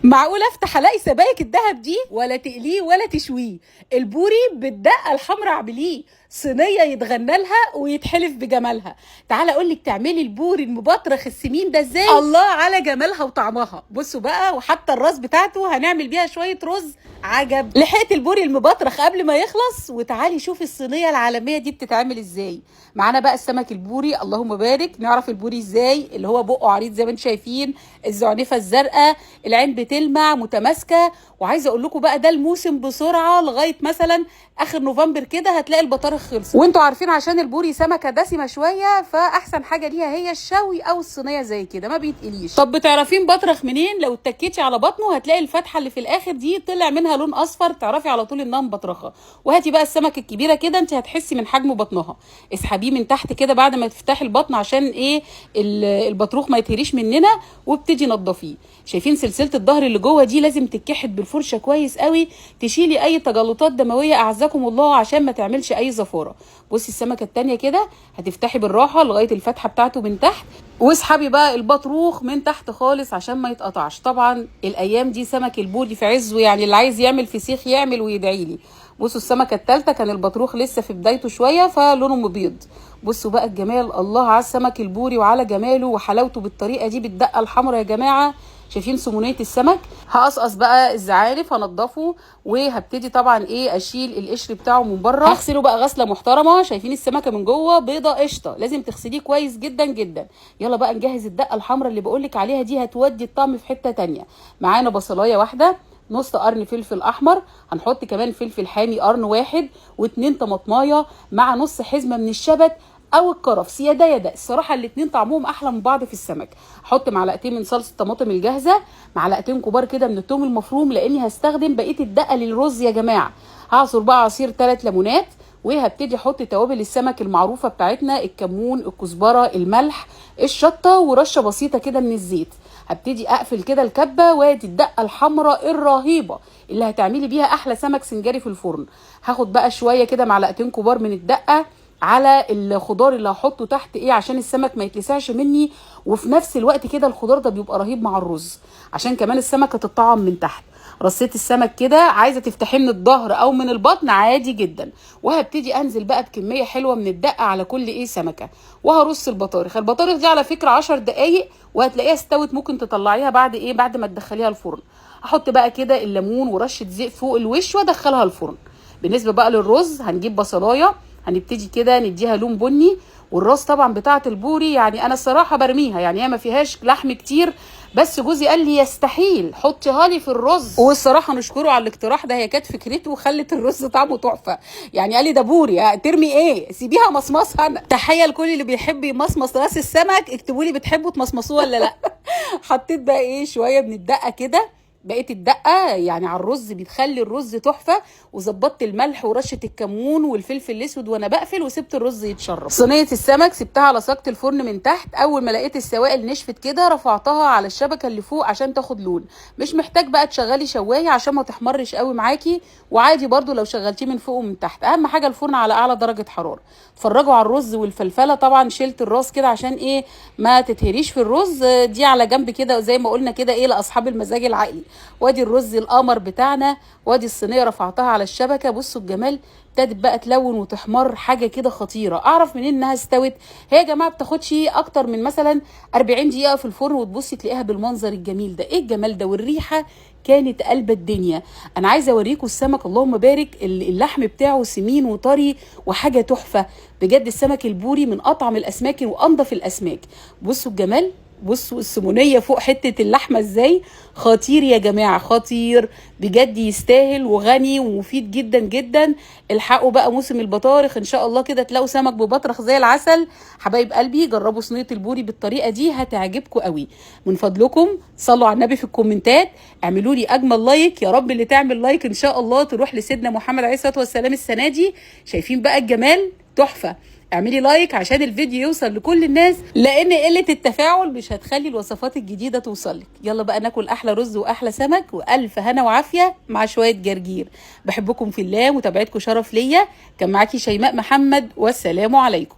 معقول افتح الاقي سبايك الدهب دي؟ ولا تقليه ولا تشويه، البوري بالدقه الحمراء اعمليه صينيه يتغنى لها ويتحلف بجمالها. تعالى اقول لك تعملي البوري المبطرخ السمين ده ازاي. الله على جمالها وطعمها. بصوا بقى، وحتى الراس بتاعته هنعمل بيها شويه رز عجب. لحقت البوري المبطرخ قبل ما يخلص، وتعالي شوفي الصينيه العالميه دي بتتعمل ازاي. معانا بقى السمك البوري، اللهم بارك. نعرف البوري ازاي؟ اللي هو بقه عريض زي ما انتم شايفين، الزعنفه الزرقاء، العين بتلمع متماسكه. وعايزه اقول لكم بقى ده الموسم بسرعه لغايه مثلا اخر نوفمبر كده هتلاقي البطارخ خلص. وانتوا عارفين عشان البوري سمكه دسمه شويه، فاحسن حاجه ليها هي الشوي او الصينيه زي كده، ما بيتقليش. طب بتعرفين بطرخ منين؟ لو اتكيتي على بطنه هتلاقي الفتحه اللي في الاخر دي طلع منها لون اصفر، تعرفي على طول انها مبطرخه. وهاتي بقى السمك الكبيره كده، انت هتحسي من حجم بطنها. اسحبيه من تحت كده بعد ما تفتحي البطن عشان ايه البطروخ ما يتهريش مننا، وابتدي نضفيه. شايفين سلسله الظهر اللي جوه دي؟ لازم تتكحت بالفرشه كويس قوي، تشيلي اي تجلطات دمويه اعزكم الله عشان ما تعملش اي زفاره. بصي السمكه التانيه كده هتفتحي بالراحه لغايه الفتحه بتاعته من تحت، واسحبي بقى البطروخ من تحت خالص عشان ما يتقطعش. طبعا الايام دي سمك البوري في عزه، يعني اللي عايز يعمل فسيخ يعمل ويدعي لي. بصوا السمكه الثالثه كان البطروخ لسه في بدايته شويه فلونه مبيض. بصوا بقى الجمال، الله على السمك البوري وعلى جماله وحلاوته بالطريقه دي بالدقه الحمراء يا جماعه. شايفين سمونيه السمك؟ هقصقص بقى الزعارف، هنضفه وهبتدي طبعا ايه اشيل القشر بتاعه من بره، هغسله بقى غسله محترمه. شايفين السمكه من جوه بيضه قشطه، لازم تغسليه كويس جدا جدا. يلا بقى نجهز الدقه الحمراء اللي بقولك عليها دي، هتودي الطعم في حته تانيه. معانا بصلايه واحده، نص قرن فلفل احمر، هنحط كمان فلفل حامي قرن واحد، و2 طماطمايه مع نص حزمه من الشبت او الكرفس، يا ده يا ده. الصراحه الاتنين طعمهم احلى من بعض في السمك. احط معلقتين من صلصه الطماطم الجاهزه، معلقتين كبار كده من الثوم المفروم، لاني هستخدم بقيه الدقه للرز يا جماعه. هعصر بقى عصير 3 ليمونات، وهبتدي احط توابل السمك المعروفه بتاعتنا، الكمون، الكزبره، الملح، الشطه، ورشه بسيطه كده من الزيت. هبتدي اقفل كده الكبه، وادي الدقه الحمراء الرهيبه اللي هتعملي بيها احلى سمك سنجاري في الفرن. هاخد بقى شويه كده معلقتين كبار من الدقه على الخضار اللي هحطه تحت ايه عشان السمك ما يتلسعش مني، وفي نفس الوقت كده الخضار ده بيبقى رهيب مع الرز عشان كمان السمكه تتطعم من تحت. رصيت السمك كده، عايزه تفتحيه من الظهر او من البطن عادي جدا. وهبتدي انزل بقى بكميه حلوه من الدقه على كل ايه سمكه، وهرص البطارخ. البطارخ دي على فكره 10 دقايق وهتلاقيها استوت، ممكن تطلعيها بعد ايه، بعد ما تدخليها الفرن. احط بقى كده الليمون ورشه زيت فوق الوش وادخلها الفرن. بالنسبه بقى للرز، هنجيب بصلايه، هنبتدي كده نديها لون بني. والراس طبعا بتاعه البوري يعني انا الصراحه برميها، يعني هي ما فيهاش لحم كتير، بس جوزي قال لي يستحيل حطيها لي في الرز، والصراحه نشكره على الاقتراح ده، هي كانت فكرته وخلت الرز طعمه تحفه. يعني قال لي ده بوري ترمي ايه، سيبيها مصمصها. انا تحيه لكل اللي بيحب يمصمص راس السمك، اكتبوا لي بتحبوا تمصمصوه ولا لا. حطيت بقى ايه شويه من الدقه كده، بقيت الدقه يعني على الرز بتخلي الرز تحفه. وظبطت الملح ورشه الكمون والفلفل الاسود وانا بقفل، وسبت الرز يتشرب. صينيه السمك سبتها على ساقه الفرن من تحت، اول ما لقيت السوائل نشفت كده رفعتها على الشبكه اللي فوق عشان تاخد لون. مش محتاج بقى تشغلي شوايه عشان ما تحمرش قوي معاكي، وعادي برده لو شغلتيه من فوق ومن تحت، اهم حاجه الفرن على اعلى درجه حراره. اتفرجوا على الرز والفلفله. طبعا شلت الراس كده عشان ايه ما تتهريش في الرز، دي على جنب كده زي ما قلنا كده ايه لاصحاب المزاج العقلي. وادي الرز القمر بتاعنا، وادي الصينيه رفعتها على الشبكه. بصوا الجمال، ابتدت بقى تلون وتحمر، حاجه كده خطيره. اعرف منين انها استوت؟ هي يا جماعه بتاخدش اكتر من مثلا 40 دقيقه في الفرن، وتبصي تلاقيها بالمنظر الجميل ده. ايه الجمال ده، والريحه كانت قلب الدنيا. انا عايزه اوريكم السمك، اللهم بارك، اللحم بتاعه سمين وطري وحاجه تحفه بجد. السمك البوري من اطعم الاسماك وانضف الاسماك. بصوا الجمال، بصوا السمونيه فوق حته اللحمه ازاي، خطير يا جماعه، خطير بجد، يستاهل وغني ومفيد جدا جدا. الحقوا بقى موسم البطارخ، ان شاء الله كده تلاقوا سمك ببطرخ زي العسل. حبايب قلبي جربوا صينيه البوري بالطريقه دي هتعجبكم قوي. من فضلكم صلوا على النبي في الكومنتات، اعملوا لي اجمل لايك. يا رب اللي تعمل لايك ان شاء الله تروح لسيدنا محمد عليه الصلاه والسلام السنه دي. شايفين بقى الجمال، تحفه. اعملي لايك عشان الفيديو يوصل لكل الناس، لان قله التفاعل مش هتخلي الوصفات الجديده توصلك. يلا بقى ناكل احلى رز واحلى سمك، والف هنا وعافيه مع شويه جرجير. بحبكم في الله، متابعتكم شرف ليا. كان معاكي شيماء محمد، والسلام عليكم.